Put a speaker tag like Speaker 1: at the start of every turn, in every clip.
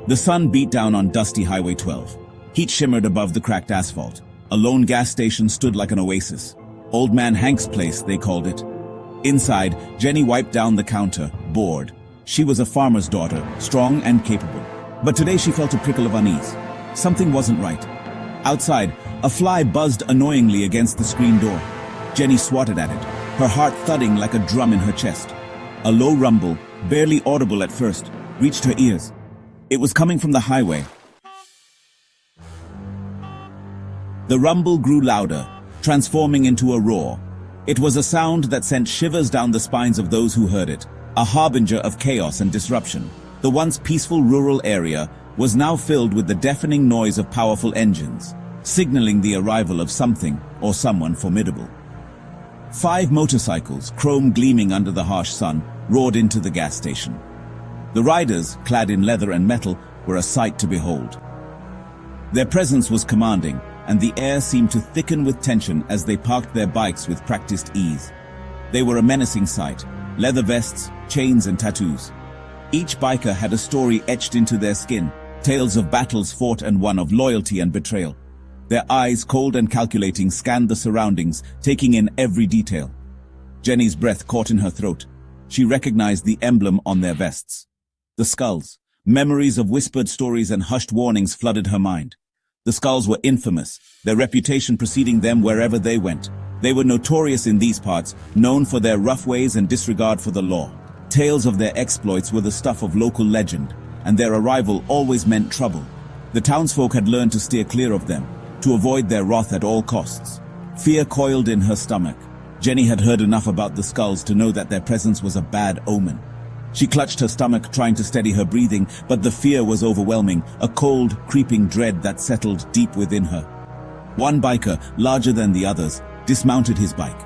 Speaker 1: The sun beat down on dusty Highway 12. Heat shimmered above the cracked asphalt. A lone gas station stood like an oasis. Old Man Hank's place, they called it. Inside, Jenny wiped down the counter, bored. She was a farmer's daughter, strong and capable. But today she felt a prickle of unease. Something wasn't right. Outside, a fly buzzed annoyingly against the screen door. Jenny swatted at it, her heart thudding like a drum in her chest. A low rumble, barely audible at first, reached her ears. It was coming from the highway. The rumble grew louder, transforming into a roar. It was a sound that sent shivers down the spines of those who heard it, a harbinger of chaos and disruption. The once peaceful rural area was now filled with the deafening noise of powerful engines, signaling the arrival of something or someone formidable. 5 motorcycles, chrome gleaming under the harsh sun, roared into the gas station. The riders, clad in leather and metal, were a sight to behold. Their presence was commanding, and the air seemed to thicken with tension as they parked their bikes with practiced ease. They were a menacing sight, leather vests, chains and tattoos. Each biker had a story etched into their skin, tales of battles fought and won, of loyalty and betrayal. Their eyes, cold and calculating, scanned the surroundings, taking in every detail. Jenny's breath caught in her throat. She recognized the emblem on their vests. The skulls. Memories of whispered stories and hushed warnings flooded her mind. The skulls were infamous, their reputation preceding them wherever they went. They were notorious in these parts, known for their rough ways and disregard for the law. Tales of their exploits were the stuff of local legend, and their arrival always meant trouble. The townsfolk had learned to steer clear of them, to avoid their wrath at all costs. Fear coiled in her stomach. Jenny had heard enough about the skulls to know that their presence was a bad omen. She clutched her stomach, trying to steady her breathing, but the fear was overwhelming, a cold, creeping dread that settled deep within her. One biker, larger than the others, dismounted his bike.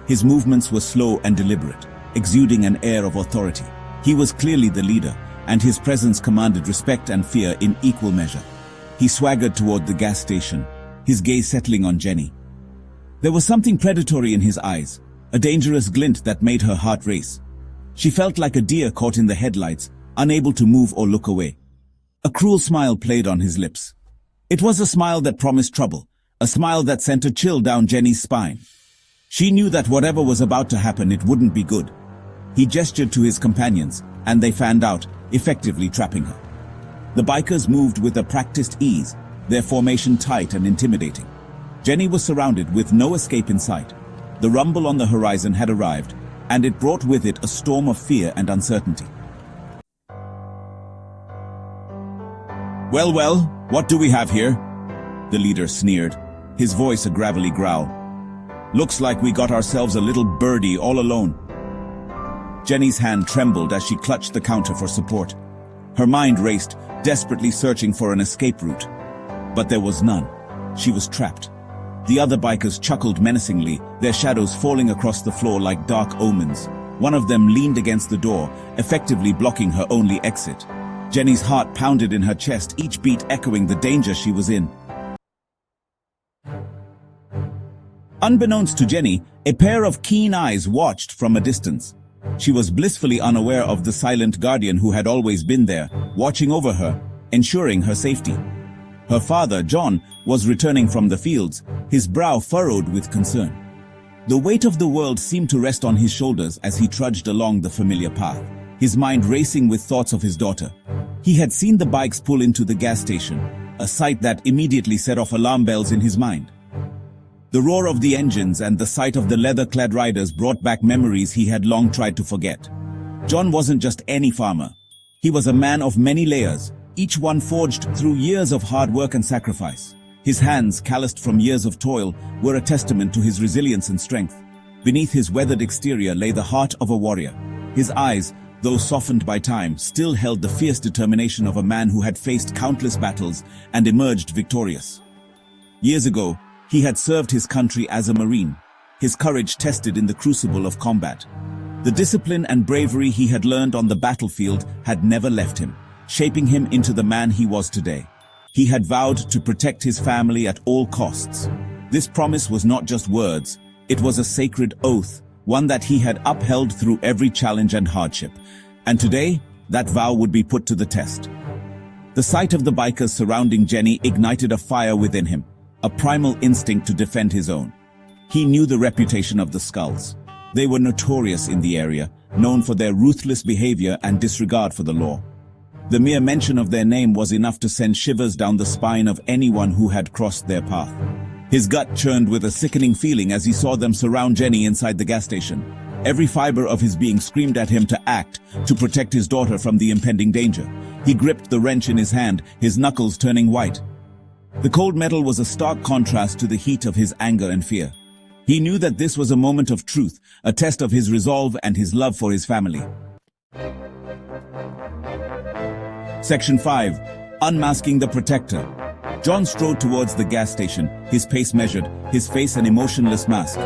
Speaker 1: His movements were slow and deliberate, exuding an air of authority. He was clearly the leader, and his presence commanded respect and fear in equal measure. He swaggered toward the gas station, his gaze settling on Jenny. There was something predatory in his eyes, a dangerous glint that made her heart race. She felt like a deer caught in the headlights, unable to move or look away. A cruel smile played on his lips. It was a smile that promised trouble, a smile that sent a chill down Jenny's spine. She knew that whatever was about to happen, it wouldn't be good. He gestured to his companions, and they fanned out, effectively trapping her. The bikers moved with a practiced ease, their formation tight and intimidating. Jenny was surrounded with no escape in sight. The rumble on the horizon had arrived, and it brought with it a storm of fear and uncertainty. Well, what do we have here?" the leader sneered, his voice a gravelly growl. "Looks like we got ourselves a little birdie all alone." Jenny's hand trembled as she clutched the counter for support. Her mind raced, desperately searching for an escape route. But there was none. She was trapped. The other bikers chuckled menacingly, their shadows falling across the floor like dark omens. One of them leaned against the door, effectively blocking her only exit. Jenny's heart pounded in her chest, each beat echoing the danger she was in. Unbeknownst to Jenny, a pair of keen eyes watched from a distance. She was blissfully unaware of the silent guardian who had always been there, watching over her, ensuring her safety. Her father, John, was returning from the fields, his brow furrowed with concern. The weight of the world seemed to rest on his shoulders as he trudged along the familiar path, his mind racing with thoughts of his daughter. He had seen the bikes pull into the gas station, a sight that immediately set off alarm bells in his mind. The roar of the engines and the sight of the leather-clad riders brought back memories he had long tried to forget. John wasn't just any farmer. He was a man of many layers, each one forged through years of hard work and sacrifice. His hands, calloused from years of toil, were a testament to his resilience and strength. Beneath his weathered exterior lay the heart of a warrior. His eyes, though softened by time, still held the fierce determination of a man who had faced countless battles and emerged victorious. Years ago, he had served his country as a Marine, his courage tested in the crucible of combat. The discipline and bravery he had learned on the battlefield had never left him, shaping him into the man he was today. He had vowed to protect his family at all costs. This promise was not just words, it was a sacred oath, one that he had upheld through every challenge and hardship. And today, that vow would be put to the test. The sight of the bikers surrounding Jenny ignited a fire within him, a primal instinct to defend his own. He knew the reputation of the Skulls. They were notorious in the area, known for their ruthless behavior and disregard for the law. The mere mention of their name was enough to send shivers down the spine of anyone who had crossed their path. His gut churned with a sickening feeling as he saw them surround Jenny inside the gas station. Every fiber of his being screamed at him to act, to protect his daughter from the impending danger. He gripped the wrench in his hand, his knuckles turning white. The cold metal was a stark contrast to the heat of his anger and fear. He knew that this was a moment of truth, a test of his resolve and his love for his family. Section 5. Unmasking the Protector. John strode towards the gas station, his pace measured, his face an emotionless mask.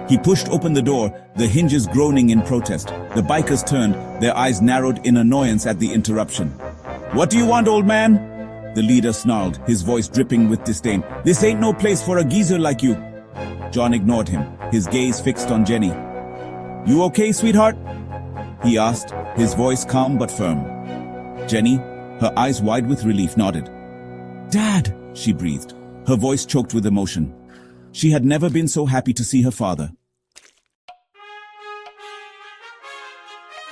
Speaker 1: He pushed open the door, the hinges groaning in protest. The bikers turned, their eyes narrowed in annoyance at the interruption. "What do you want, old man?" The leader snarled, his voice dripping with disdain. "This ain't no place for a geezer like you." John ignored him, his gaze fixed on Jenny. "You okay, sweetheart?" he asked, his voice calm but firm. Jenny, her eyes wide with relief, nodded. "Dad," she breathed, her voice choked with emotion. She had never been so happy to see her father.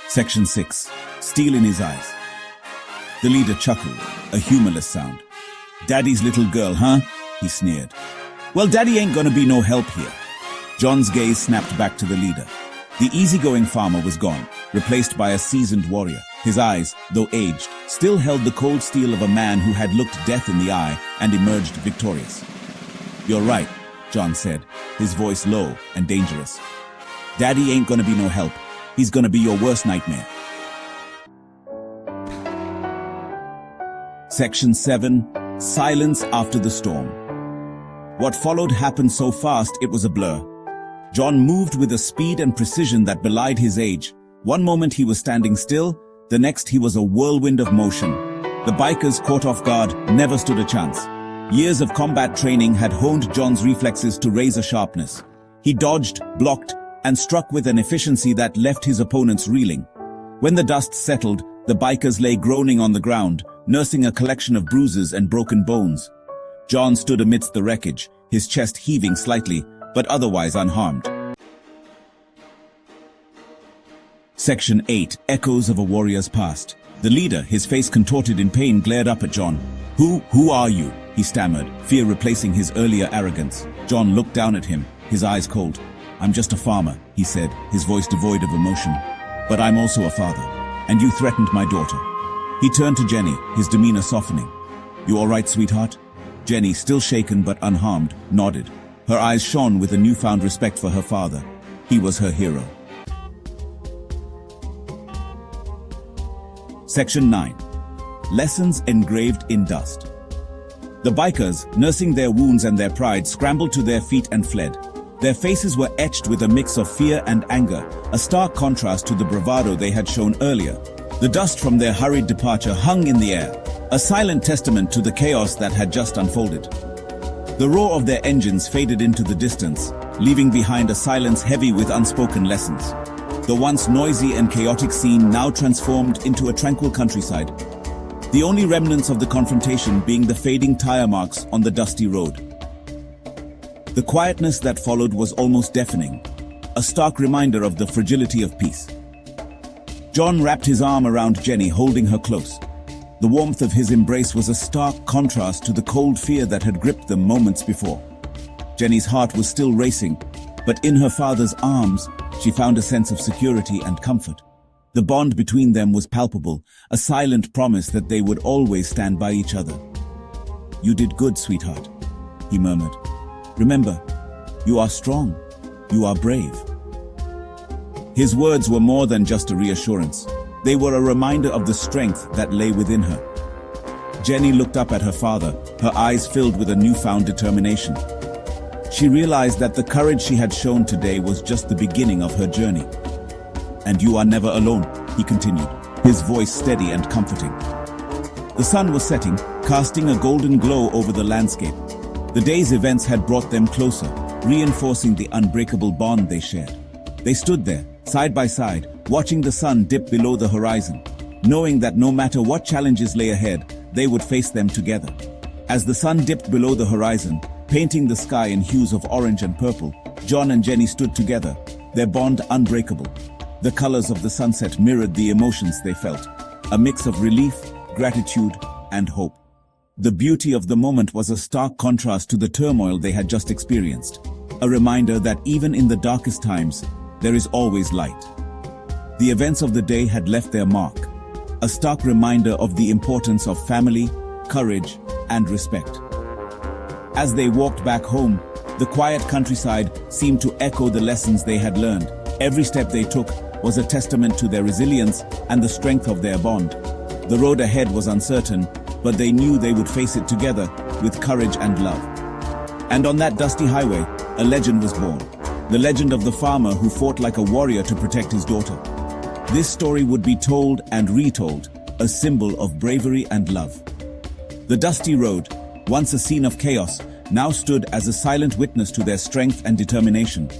Speaker 1: Section 6. Steel in his eyes. The leader chuckled, a humorless sound. "Daddy's little girl, huh?" he sneered. "Well, Daddy ain't gonna be no help here." John's gaze snapped back to the leader. The easygoing farmer was gone, replaced by a seasoned warrior. His eyes, though aged, still held the cold steel of a man who had looked death in the eye and emerged victorious. "You're right," John said, his voice low and dangerous. "Daddy ain't gonna be no help. He's gonna be your worst nightmare." Section 7. Silence after the storm. What followed happened so fast it was a blur. John moved with a speed and precision that belied his age. One moment he was standing still, the next he was a whirlwind of motion. The bikers, caught off guard, never stood a chance. Years of combat training had honed John's reflexes to razor sharpness. He dodged, blocked, and struck with an efficiency that left his opponents reeling. When the dust settled, the bikers lay groaning on the ground, nursing a collection of bruises and broken bones. John stood amidst the wreckage, his chest heaving slightly, but otherwise unharmed. Section 8. Echoes of a warrior's past. The leader, his face contorted in pain, glared up at John. Who are you?" he stammered, fear replacing his earlier arrogance. John looked down at him, his eyes cold. "I'm just a farmer," he said, his voice devoid of emotion. "But I'm also a father, and you threatened my daughter." He turned to Jenny, his demeanor softening. "You all right, sweetheart?" Jenny, still shaken but unharmed, nodded. Her eyes shone with a newfound respect for her father. He was her hero. Section 9. Lessons engraved in dust. The bikers, nursing their wounds and their pride, scrambled to their feet and fled. Their faces were etched with a mix of fear and anger, a stark contrast to the bravado they had shown earlier. The dust from their hurried departure hung in the air, a silent testament to the chaos that had just unfolded. The roar of their engines faded into the distance, leaving behind a silence heavy with unspoken lessons. The once noisy and chaotic scene now transformed into a tranquil countryside, the only remnants of the confrontation being the fading tire marks on the dusty road. The quietness that followed was almost deafening, a stark reminder of the fragility of peace. John wrapped his arm around Jenny, holding her close. The warmth of his embrace was a stark contrast to the cold fear that had gripped them moments before. Jenny's heart was still racing, but in her father's arms, she found a sense of security and comfort. The bond between them was palpable, a silent promise that they would always stand by each other. "You did good, sweetheart," he murmured. "Remember, you are strong. You are brave." His words were more than just a reassurance. They were a reminder of the strength that lay within her. Jenny looked up at her father, her eyes filled with a newfound determination. She realized that the courage she had shown today was just the beginning of her journey. "And you are never alone," he continued, his voice steady and comforting. The sun was setting, casting a golden glow over the landscape. The day's events had brought them closer, reinforcing the unbreakable bond they shared. They stood there, side by side, watching the sun dip below the horizon, knowing that no matter what challenges lay ahead, they would face them together. As the sun dipped below the horizon, painting the sky in hues of orange and purple, John and Jenny stood together, their bond unbreakable. The colors of the sunset mirrored the emotions they felt, a mix of relief, gratitude, and hope. The beauty of the moment was a stark contrast to the turmoil they had just experienced, a reminder that even in the darkest times, there is always light. The events of the day had left their mark, a stark reminder of the importance of family, courage, and respect. As they walked back home, the quiet countryside seemed to echo the lessons they had learned. Every step they took was a testament to their resilience and the strength of their bond. The road ahead was uncertain, but they knew they would face it together with courage and love. And on that dusty highway, a legend was born. The legend of the farmer who fought like a warrior to protect his daughter. This story would be told and retold, a symbol of bravery and love. The dusty road, once a scene of chaos, now stood as a silent witness to their strength and determination.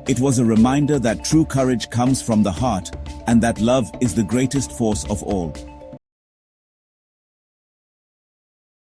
Speaker 1: It was a reminder that true courage comes from the heart and that love is the greatest force of all.